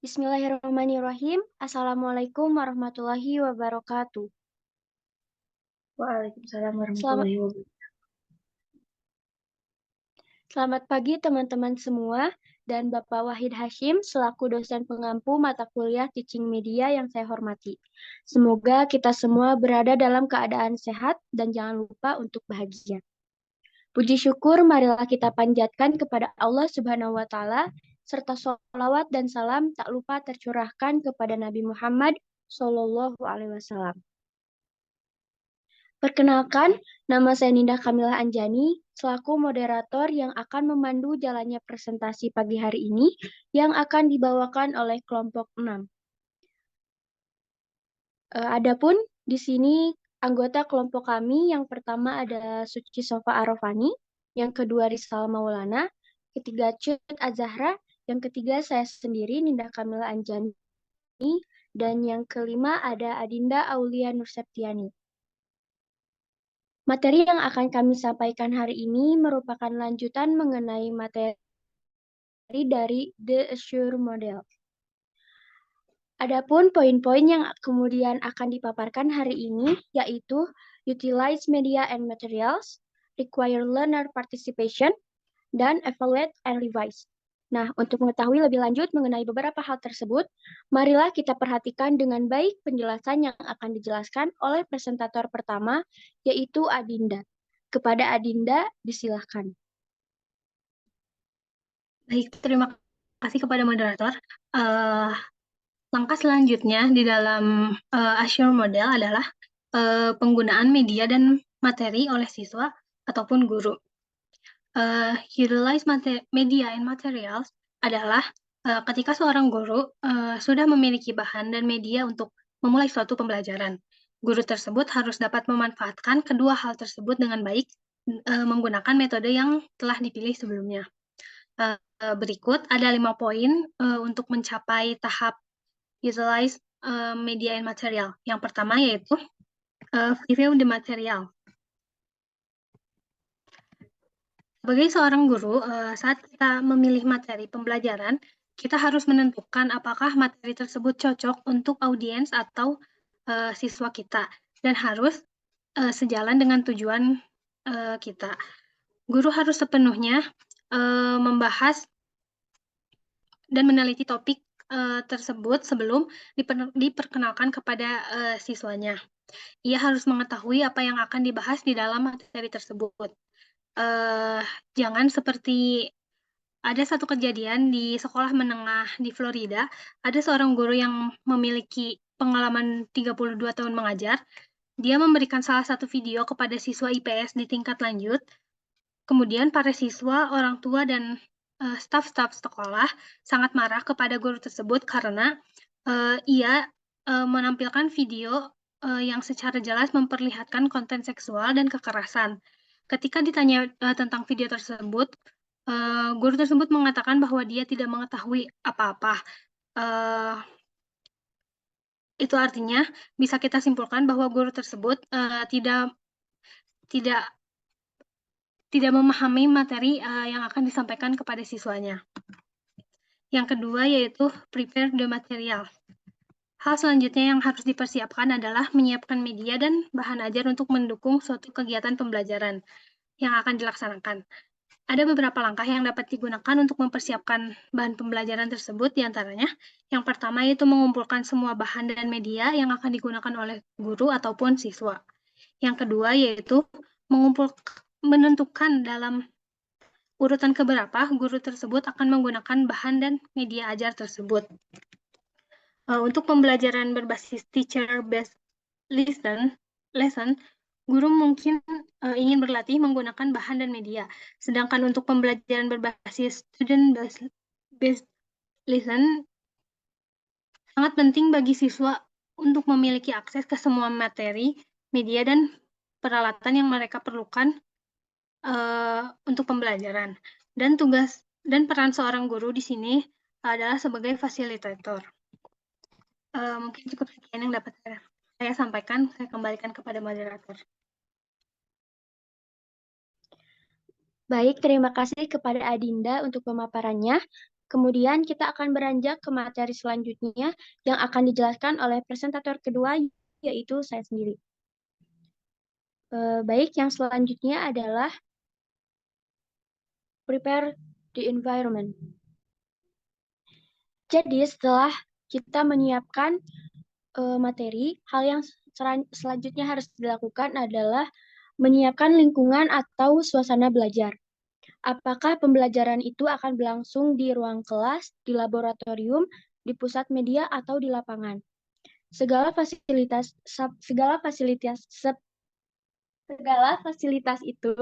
Bismillahirrahmanirrahim. Assalamualaikum warahmatullahi wabarakatuh. Waalaikumsalam Selamat, warahmatullahi wabarakatuh. selamat pagi teman-teman semua dan Bapak Wahid Hashim selaku dosen pengampu mata kuliah Teaching Media yang saya hormati. Semoga kita semua berada dalam keadaan sehat dan jangan lupa untuk bahagia. Puji syukur marilah kita panjatkan kepada Allah Subhanahu wa taala serta sholawat dan salam tak lupa tercurahkan kepada Nabi Muhammad Shallallahu alaihi wasallam. Perkenalkan, nama saya Ninda Kamila Anjani, selaku moderator yang akan memandu jalannya presentasi pagi hari ini yang akan dibawakan oleh kelompok 6. Adapun di sini anggota kelompok kami yang pertama ada Suci Sofa Arofani, yang kedua Rizal Maulana, ketiga Cut Azahra, yang ketiga saya sendiri Ninda Kamila Anjani, dan yang kelima ada Adinda Aulia Nurseptiani. Materi yang akan kami sampaikan hari ini merupakan lanjutan mengenai materi dari The Assure Model. Adapun poin-poin yang kemudian akan dipaparkan hari ini yaitu Utilize Media and Materials, Require Learner Participation, dan Evaluate and Revise. Nah, untuk mengetahui lebih lanjut mengenai beberapa hal tersebut, marilah kita perhatikan dengan baik penjelasan yang akan dijelaskan oleh presentator pertama, yaitu Adinda. Kepada Adinda, disilahkan. Baik, terima kasih kepada moderator. Langkah selanjutnya di dalam Assure Model adalah penggunaan media dan materi oleh siswa ataupun guru. Utilize media and materials adalah ketika seorang guru sudah memiliki bahan dan media untuk memulai suatu pembelajaran. Guru tersebut harus dapat memanfaatkan kedua hal tersebut dengan baik menggunakan metode yang telah dipilih sebelumnya. Berikut ada 5 poin untuk mencapai tahap utilize media and material. Yang pertama yaitu review the material. Sebagai seorang guru, saat kita memilih materi pembelajaran, kita harus menentukan apakah materi tersebut cocok untuk audiens atau siswa kita dan harus sejalan dengan tujuan kita. Guru harus sepenuhnya membahas dan meneliti topik tersebut sebelum diperkenalkan kepada siswanya. Ia harus mengetahui apa yang akan dibahas di dalam materi tersebut. Jangan seperti ada satu kejadian di sekolah menengah di Florida, ada seorang guru yang memiliki pengalaman 32 tahun mengajar. Dia memberikan salah satu video kepada siswa IPS di tingkat lanjut. Kemudian para siswa, orang tua, dan staf-staf sekolah sangat marah kepada guru tersebut karena ia menampilkan video yang secara jelas memperlihatkan konten seksual dan kekerasan. Ketika ditanya tentang video tersebut, guru tersebut mengatakan bahwa dia tidak mengetahui apa-apa. Itu artinya bisa kita simpulkan bahwa guru tersebut tidak memahami materi yang akan disampaikan kepada siswanya. Yang kedua yaitu prepare the material. Hal selanjutnya yang harus dipersiapkan adalah menyiapkan media dan bahan ajar untuk mendukung suatu kegiatan pembelajaran yang akan dilaksanakan. Ada beberapa langkah yang dapat digunakan untuk mempersiapkan bahan pembelajaran tersebut, diantaranya yang pertama yaitu mengumpulkan semua bahan dan media yang akan digunakan oleh guru ataupun siswa. Yang kedua yaitu menentukan dalam urutan keberapa guru tersebut akan menggunakan bahan dan media ajar tersebut. Untuk pembelajaran berbasis teacher-based lesson, guru mungkin ingin berlatih menggunakan bahan dan media. Sedangkan untuk pembelajaran berbasis student-based lesson, sangat penting bagi siswa untuk memiliki akses ke semua materi, media, dan peralatan yang mereka perlukan untuk pembelajaran. Dan tugas dan peran seorang guru di sini adalah sebagai fasilitator. Mungkin cukup sekian yang dapat saya sampaikan. Saya kembalikan kepada moderator. Baik, terima kasih kepada Adinda untuk pemaparannya. Kemudian kita akan beranjak ke materi selanjutnya yang akan dijelaskan oleh presentator kedua, yaitu saya sendiri. Baik, yang selanjutnya adalah prepare the environment. Jadi setelah kita menyiapkan materi, hal yang selanjutnya harus dilakukan adalah menyiapkan lingkungan atau suasana belajar. Apakah pembelajaran itu akan berlangsung di ruang kelas, di laboratorium, di pusat media, atau di lapangan? Segala fasilitas itu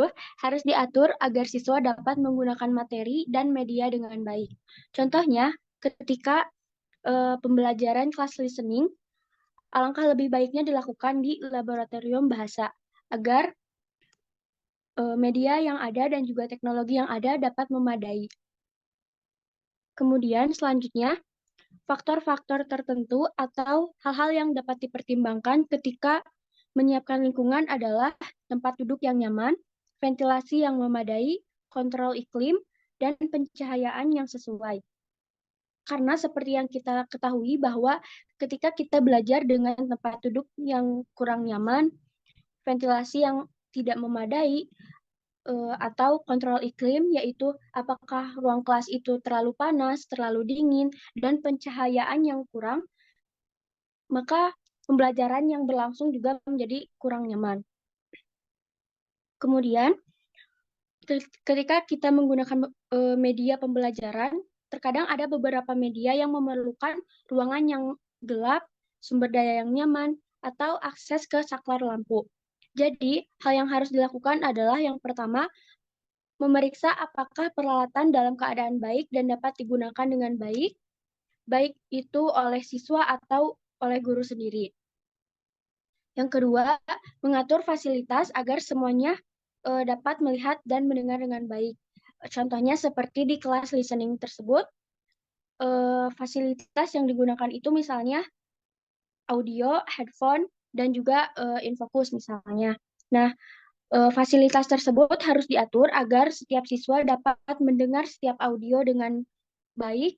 harus diatur agar siswa dapat menggunakan materi dan media dengan baik. Contohnya, ketika pembelajaran kelas listening, alangkah lebih baiknya dilakukan di laboratorium bahasa agar media yang ada dan juga teknologi yang ada dapat memadai. Kemudian selanjutnya, faktor-faktor tertentu atau hal-hal yang dapat dipertimbangkan ketika menyiapkan lingkungan adalah tempat duduk yang nyaman, ventilasi yang memadai, kontrol iklim, dan pencahayaan yang sesuai. Karena seperti yang kita ketahui bahwa ketika kita belajar dengan tempat duduk yang kurang nyaman, ventilasi yang tidak memadai, atau kontrol iklim, yaitu apakah ruang kelas itu terlalu panas, terlalu dingin, dan pencahayaan yang kurang, maka pembelajaran yang berlangsung juga menjadi kurang nyaman. Kemudian, ketika kita menggunakan media pembelajaran, terkadang ada beberapa media yang memerlukan ruangan yang gelap, sumber daya yang nyaman, atau akses ke saklar lampu. Jadi, hal yang harus dilakukan adalah yang pertama, memeriksa apakah peralatan dalam keadaan baik dan dapat digunakan dengan baik, baik itu oleh siswa atau oleh guru sendiri. Yang kedua, mengatur fasilitas agar semuanya dapat melihat dan mendengar dengan baik. Contohnya seperti di kelas listening tersebut, fasilitas yang digunakan itu misalnya audio, headphone, dan juga infocus misalnya. Nah, fasilitas tersebut harus diatur agar setiap siswa dapat mendengar setiap audio dengan baik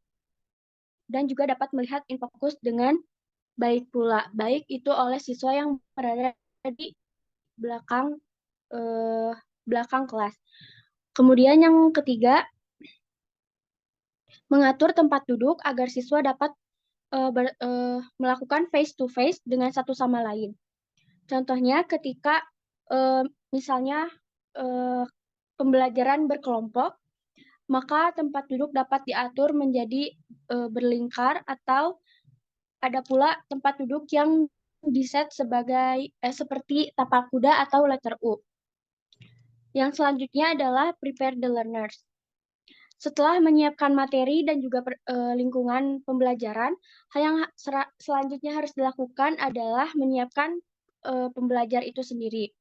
dan juga dapat melihat infocus dengan baik pula. Baik itu oleh siswa yang berada di belakang belakang kelas. Kemudian yang ketiga, mengatur tempat duduk agar siswa dapat melakukan face to face dengan satu sama lain. Contohnya ketika misalnya pembelajaran berkelompok, maka tempat duduk dapat diatur menjadi berlingkar atau ada pula tempat duduk yang diset sebagai seperti tapak kuda atau letter U. Yang selanjutnya adalah prepare the learners. Setelah menyiapkan materi dan juga lingkungan pembelajaran, hal yang selanjutnya harus dilakukan adalah menyiapkan pembelajar itu sendiri.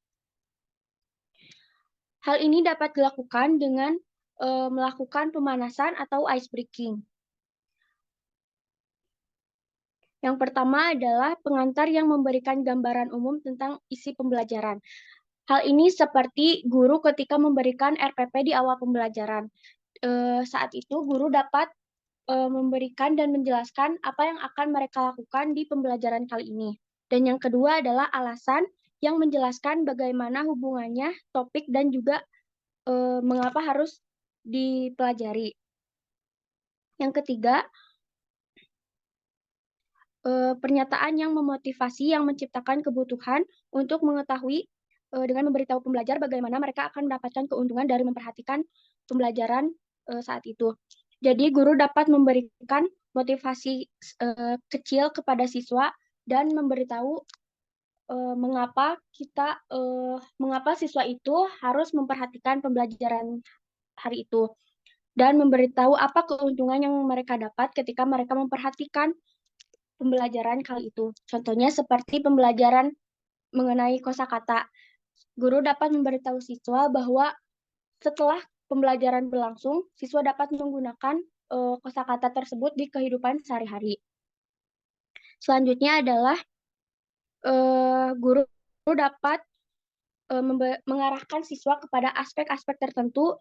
Hal ini dapat dilakukan dengan melakukan pemanasan atau ice breaking. Yang pertama adalah pengantar yang memberikan gambaran umum tentang isi pembelajaran. Hal ini seperti guru ketika memberikan RPP di awal pembelajaran. Saat itu guru dapat memberikan dan menjelaskan apa yang akan mereka lakukan di pembelajaran kali ini. Dan yang kedua adalah alasan yang menjelaskan bagaimana hubungannya topik dan juga mengapa harus dipelajari. Yang ketiga, pernyataan yang memotivasi yang menciptakan kebutuhan untuk mengetahui dengan memberitahu pembelajar bagaimana mereka akan mendapatkan keuntungan dari memperhatikan pembelajaran saat itu. Jadi guru dapat memberikan motivasi kecil kepada siswa dan memberitahu mengapa siswa itu harus memperhatikan pembelajaran hari itu dan memberitahu apa keuntungan yang mereka dapat ketika mereka memperhatikan pembelajaran kali itu. Contohnya seperti pembelajaran mengenai kosakata. Guru dapat memberitahu siswa bahwa setelah pembelajaran berlangsung, siswa dapat menggunakan kosakata tersebut di kehidupan sehari-hari. Selanjutnya adalah guru dapat mengarahkan siswa kepada aspek-aspek tertentu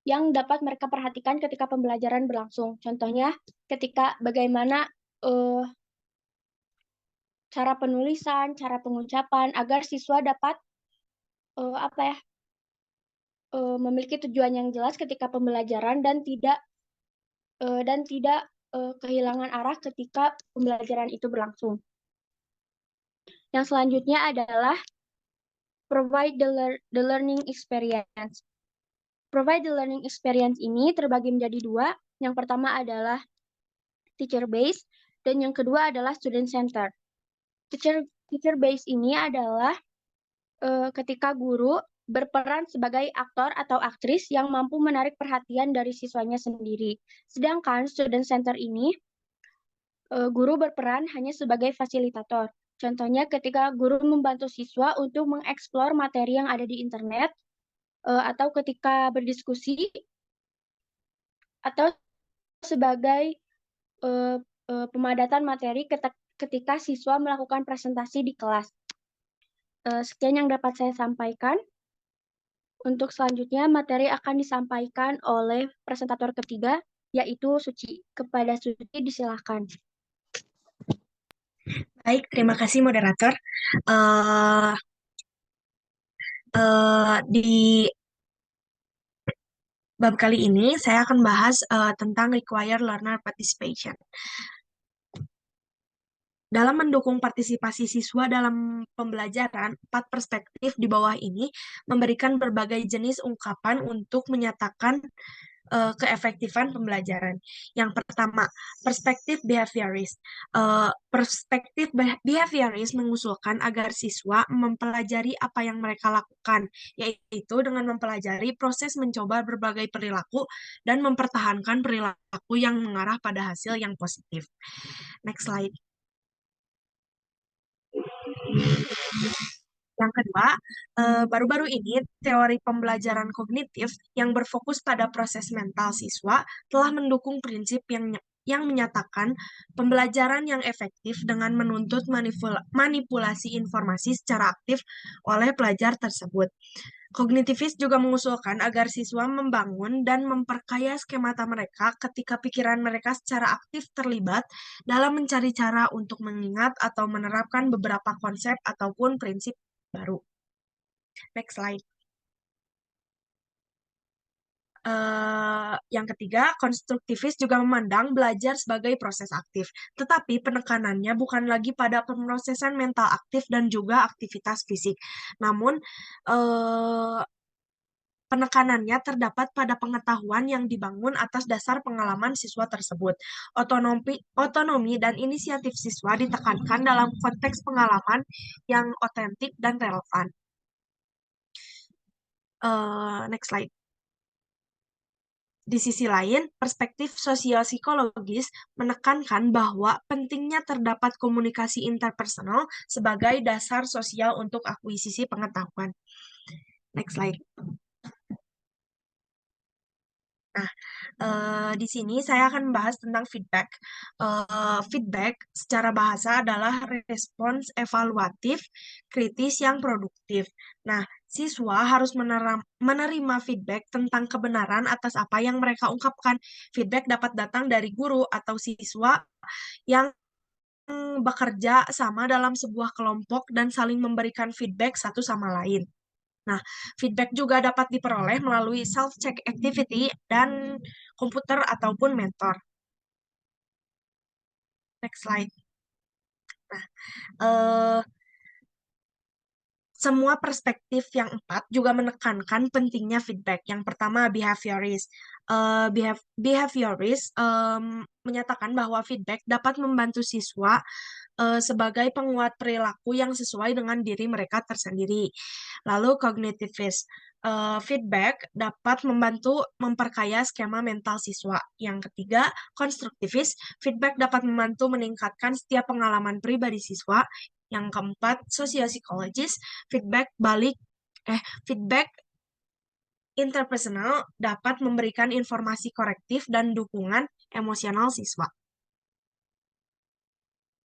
yang dapat mereka perhatikan ketika pembelajaran berlangsung. Contohnya, ketika bagaimana cara penulisan, cara pengucapan, agar siswa dapat apa ya memiliki tujuan yang jelas ketika pembelajaran dan tidak kehilangan arah ketika pembelajaran itu berlangsung. Yang selanjutnya adalah provide the learning experience. Provide the learning experience ini terbagi menjadi dua. Yang pertama adalah teacher based dan yang kedua adalah student center. Teacher based ini adalah ketika guru berperan sebagai aktor atau aktris yang mampu menarik perhatian dari siswanya sendiri. Sedangkan student center ini guru berperan hanya sebagai fasilitator. Contohnya ketika guru membantu siswa untuk mengeksplor materi yang ada di internet, atau ketika berdiskusi, atau sebagai pemadatan materi ketika siswa melakukan presentasi di kelas. Sekian yang dapat saya sampaikan. Untuk selanjutnya, materi akan disampaikan oleh presentator ketiga, yaitu Suci. Kepada Suci, disilahkan. Baik, terima kasih moderator. Di bab kali ini saya akan bahas tentang required learner participation. Dalam mendukung partisipasi siswa dalam pembelajaran, 4 perspektif di bawah ini memberikan berbagai jenis ungkapan untuk menyatakan keefektifan pembelajaran. Yang pertama, perspektif behavioris. Perspektif behavioris mengusulkan agar siswa mempelajari apa yang mereka lakukan, yaitu dengan mempelajari proses mencoba berbagai perilaku dan mempertahankan perilaku yang mengarah pada hasil yang positif. Next slide. Yang kedua, baru-baru ini teori pembelajaran kognitif yang berfokus pada proses mental siswa telah mendukung prinsip yang menyatakan pembelajaran yang efektif dengan menuntut manipulasi informasi secara aktif oleh pelajar tersebut. Kognitivis juga mengusulkan agar siswa membangun dan memperkaya skemata mereka ketika pikiran mereka secara aktif terlibat dalam mencari cara untuk mengingat atau menerapkan beberapa konsep ataupun prinsip baru. Next slide. Yang ketiga, konstruktivis juga memandang belajar sebagai proses aktif, tetapi penekanannya bukan lagi pada pemrosesan mental aktif dan juga aktivitas fisik, namun penekanannya terdapat pada pengetahuan yang dibangun atas dasar pengalaman siswa tersebut. Otonomi dan inisiatif siswa ditekankan dalam konteks pengalaman yang otentik dan relevan. Next slide. Di sisi lain, perspektif sosial-psikologis menekankan bahwa pentingnya terdapat komunikasi interpersonal sebagai dasar sosial untuk akuisisi pengetahuan. Next slide. Nah, di sini saya akan membahas tentang feedback. Feedback secara bahasa adalah respons evaluatif, kritis yang produktif. Nah, siswa harus menerima feedback tentang kebenaran atas apa yang mereka ungkapkan. Feedback dapat datang dari guru atau siswa yang bekerja sama dalam sebuah kelompok dan saling memberikan feedback satu sama lain. Nah, feedback juga dapat diperoleh melalui self-check activity dan komputer ataupun mentor. Next slide. Nah, semua perspektif yang 4 juga menekankan pentingnya feedback. Yang pertama, behaviorist. Behaviorist menyatakan bahwa feedback dapat membantu siswa sebagai penguat perilaku yang sesuai dengan diri mereka tersendiri. Lalu kognitivist. Feedback dapat membantu memperkaya skema mental siswa. Yang ketiga, konstruktivis. Feedback dapat membantu meningkatkan setiap pengalaman pribadi siswa. Yang keempat, sosiopsikologis. Feedback interpersonal dapat memberikan informasi korektif dan dukungan emosional siswa.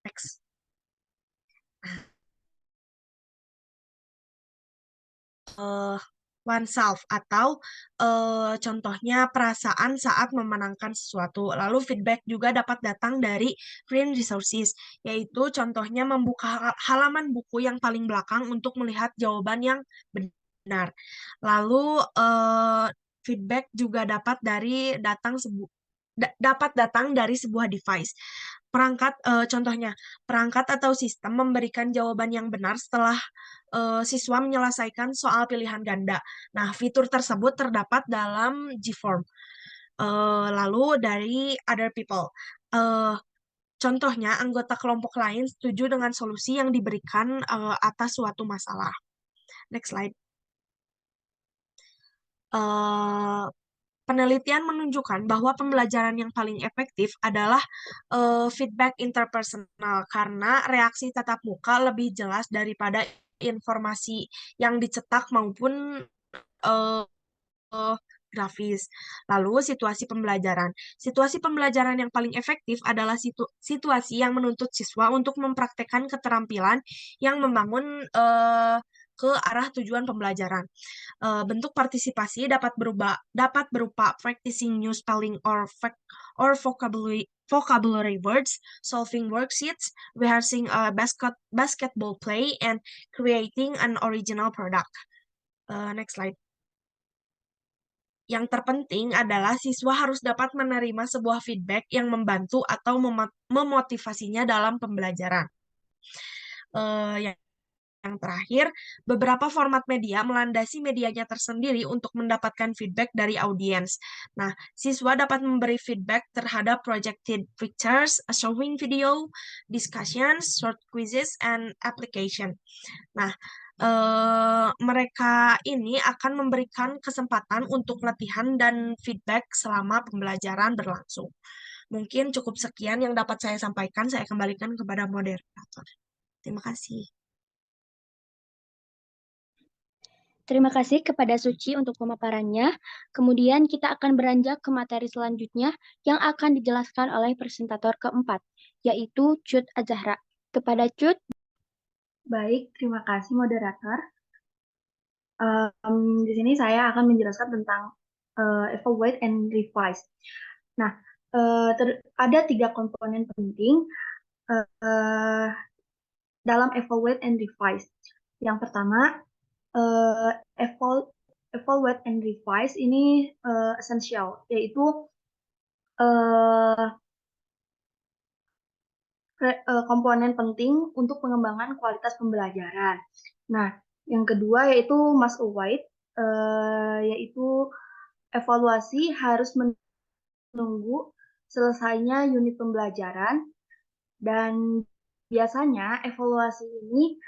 Next. oneself atau contohnya perasaan saat memenangkan sesuatu. Lalu feedback juga dapat datang dari green resources, yaitu contohnya membuka halaman buku yang paling belakang untuk melihat jawaban yang benar. Lalu feedback juga dapat datang dari sebuah device. Contohnya, perangkat atau sistem memberikan jawaban yang benar setelah siswa menyelesaikan soal pilihan ganda. Nah, fitur tersebut terdapat dalam Gform. Lalu dari other people. Contohnya, anggota kelompok lain setuju dengan solusi yang diberikan atas suatu masalah. Next slide. Penelitian menunjukkan bahwa pembelajaran yang paling efektif adalah feedback interpersonal karena reaksi tatap muka lebih jelas daripada informasi yang dicetak maupun uh, grafis. Lalu situasi pembelajaran. Situasi pembelajaran yang paling efektif adalah situasi yang menuntut siswa untuk mempraktekkan keterampilan yang membangun ke arah tujuan pembelajaran. Bentuk partisipasi dapat berupa practicing new spelling or vocabulary words, solving worksheets, rehearsing a basketball play, and creating an original product. Next slide. Yang terpenting adalah siswa harus dapat menerima sebuah feedback yang membantu atau memotivasinya dalam pembelajaran. Yang terakhir, beberapa format media melandasi medianya tersendiri untuk mendapatkan feedback dari audiens. Nah, siswa dapat memberi feedback terhadap projected pictures, a showing video, discussions, short quizzes, and application. Nah, mereka ini akan memberikan kesempatan untuk latihan dan feedback selama pembelajaran berlangsung. Mungkin cukup sekian yang dapat saya sampaikan. Saya kembalikan kepada moderator. Terima kasih. Terima kasih kepada Suci untuk pemaparannya. Kemudian kita akan beranjak ke materi selanjutnya yang akan dijelaskan oleh presentator keempat, yaitu Cut Azahra. Kepada Cut. Baik, terima kasih moderator. Di sini saya akan menjelaskan tentang evaluate and revise. Nah, ada 3 komponen penting dalam evaluate and revise. Yang pertama, evaluate and revise ini esensial, yaitu komponen penting untuk pengembangan kualitas pembelajaran. Nah, yang kedua yaitu must await, yaitu evaluasi harus menunggu selesainya unit pembelajaran, dan biasanya evaluasi ini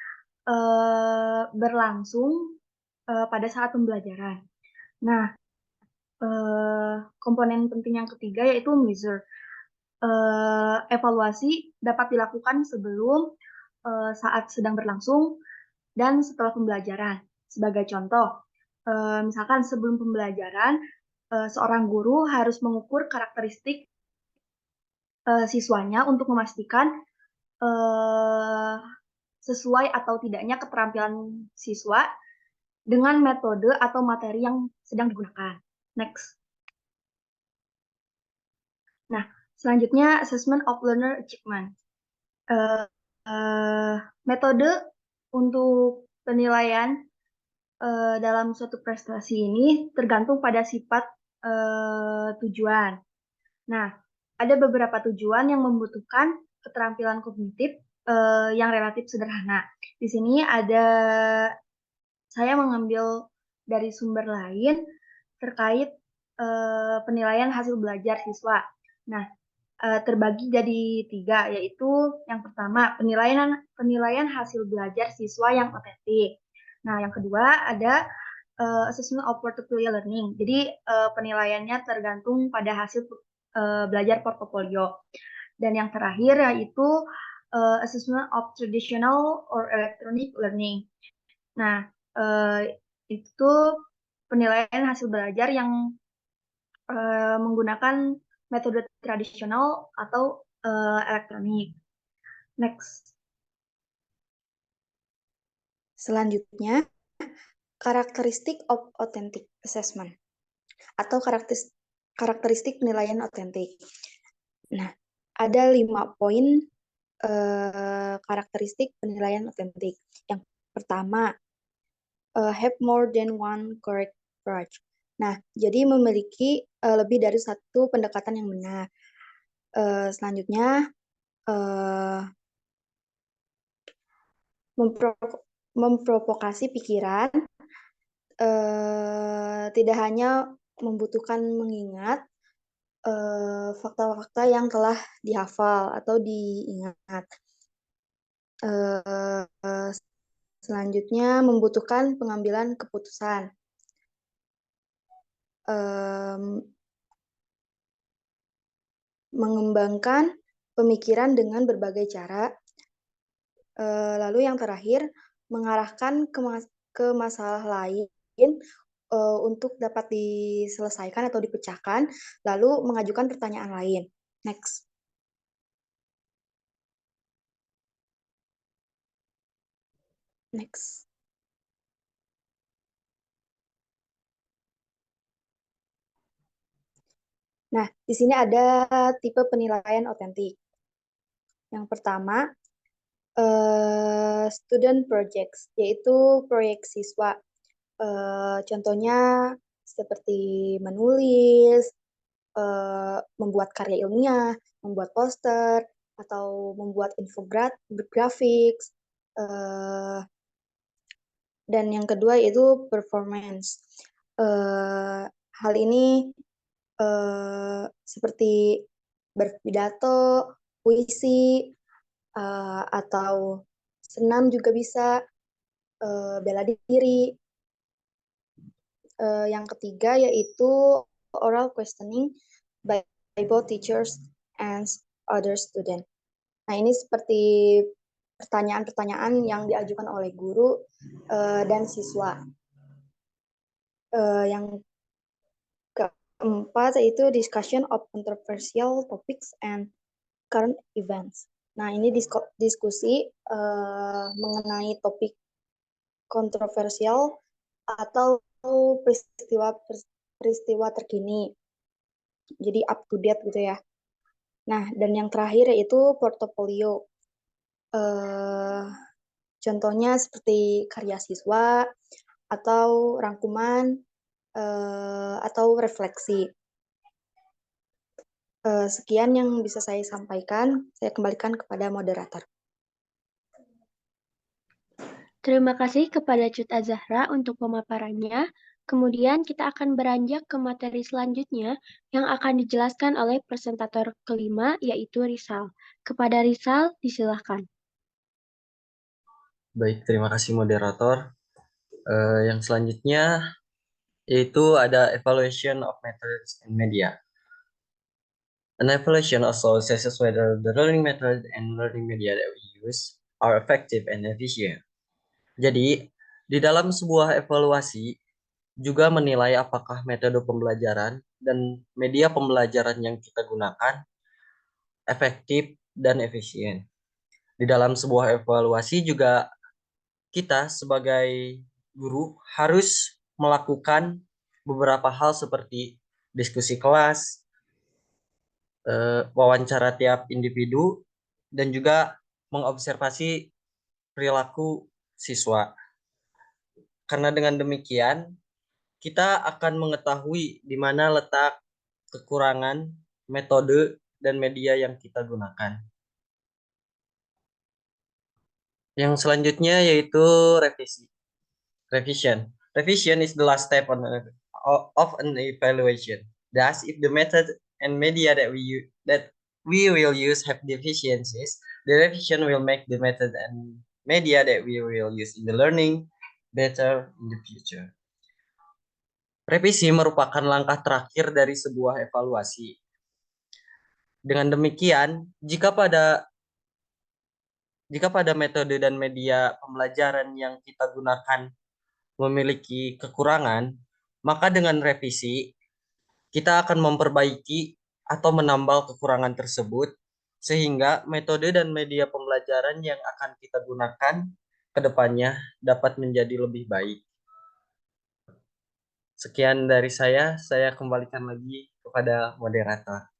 berlangsung pada saat pembelajaran. Nah, komponen penting yang ketiga yaitu measure. Evaluasi dapat dilakukan sebelum, saat sedang berlangsung, dan setelah pembelajaran. Sebagai contoh, misalkan sebelum pembelajaran, seorang guru harus mengukur karakteristik siswanya untuk memastikan sesuai atau tidaknya keterampilan siswa dengan metode atau materi yang sedang digunakan. Next. Nah, selanjutnya assessment of learner achievement. Metode untuk penilaian dalam suatu prestasi ini tergantung pada sifat tujuan. Nah, ada beberapa tujuan yang membutuhkan keterampilan kognitif yang relatif sederhana. Di sini saya mengambil dari sumber lain terkait penilaian hasil belajar siswa. Nah, terbagi jadi 3, yaitu yang pertama penilaian hasil belajar siswa yang otentik. Nah, yang kedua ada assessment of portfolio learning. Jadi penilaiannya tergantung pada hasil belajar portofolio. Dan yang terakhir yaitu assessment of traditional or electronic learning. Nah, itu penilaian hasil belajar yang menggunakan metode tradisional atau elektronik. Next. Selanjutnya, Karakteristik of authentic assessment atau karakteristik penilaian otentik. Nah, ada 5 poin karakteristik penilaian otentik. Yang pertama, have more than one correct approach. Nah, jadi memiliki lebih dari satu pendekatan yang benar. Selanjutnya, memprovokasi pikiran, tidak hanya membutuhkan mengingat fakta-fakta yang telah dihafal atau diingat. Selanjutnya, membutuhkan pengambilan keputusan. Mengembangkan pemikiran dengan berbagai cara. Lalu yang terakhir, mengarahkan ke masalah lain untuk dapat diselesaikan atau dipecahkan, lalu mengajukan pertanyaan lain. Next. Next. Nah, di sini ada tipe penilaian otentik. Yang pertama, student projects, yaitu proyek siswa. Contohnya seperti menulis, membuat karya ilmiah, membuat poster, atau membuat infografik. Dan yang kedua yaitu performance. Hal ini seperti berpidato, puisi, atau senam juga bisa, bela diri. Yang ketiga yaitu oral questioning by both teachers and other student. Nah, ini seperti pertanyaan-pertanyaan yang diajukan oleh guru dan siswa. Yang keempat yaitu discussion of controversial topics and current events. Nah, ini diskusi mengenai topik kontroversial atau peristiwa terkini. Jadi up to date gitu ya. Nah, dan yang terakhir yaitu portofolio. Contohnya seperti karya siswa atau rangkuman atau refleksi. Sekian yang bisa saya sampaikan. Saya kembalikan kepada moderator. Terima kasih kepada Cut Azahra untuk pemaparannya. Kemudian kita akan beranjak ke materi selanjutnya yang akan dijelaskan oleh presentator kelima, yaitu Rizal. Kepada Rizal, disilahkan. Baik, terima kasih moderator. Yang selanjutnya yaitu ada evaluation of methods and media. An evaluation also assesses whether the learning method and learning media that we use are effective and efficient. Jadi, di dalam sebuah evaluasi juga menilai apakah metode pembelajaran dan media pembelajaran yang kita gunakan efektif dan efisien. Di dalam sebuah evaluasi juga kita sebagai guru harus melakukan beberapa hal seperti diskusi kelas, wawancara tiap individu, dan juga mengobservasi perilaku siswa. Karena dengan demikian, kita akan mengetahui di mana letak kekurangan metode dan media yang kita gunakan. Yang selanjutnya yaitu revisi. Revision. Revision is the last step of an evaluation. Thus, if the method and media that we will use have deficiencies, the revision will make the method and media that we will use in the learning better in the future. Revisi merupakan langkah terakhir dari sebuah evaluasi. Dengan demikian, jika pada metode dan media pembelajaran yang kita gunakan memiliki kekurangan, maka dengan revisi kita akan memperbaiki atau menambal kekurangan tersebut sehingga metode dan media pembelajaran yang akan kita gunakan ke depannya dapat menjadi lebih baik. Sekian dari saya kembalikan lagi kepada moderator.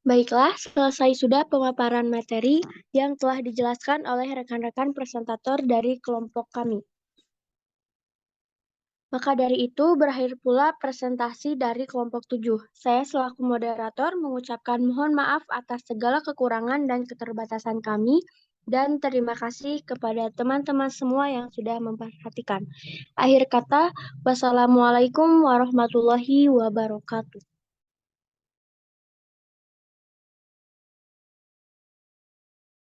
Baiklah, selesai sudah pemaparan materi yang telah dijelaskan oleh rekan-rekan presentator dari kelompok kami. Maka dari itu, berakhir pula presentasi dari kelompok 7. Saya selaku moderator mengucapkan mohon maaf atas segala kekurangan dan keterbatasan kami, dan terima kasih kepada teman-teman semua yang sudah memperhatikan. Akhir kata, wassalamualaikum warahmatullahi wabarakatuh.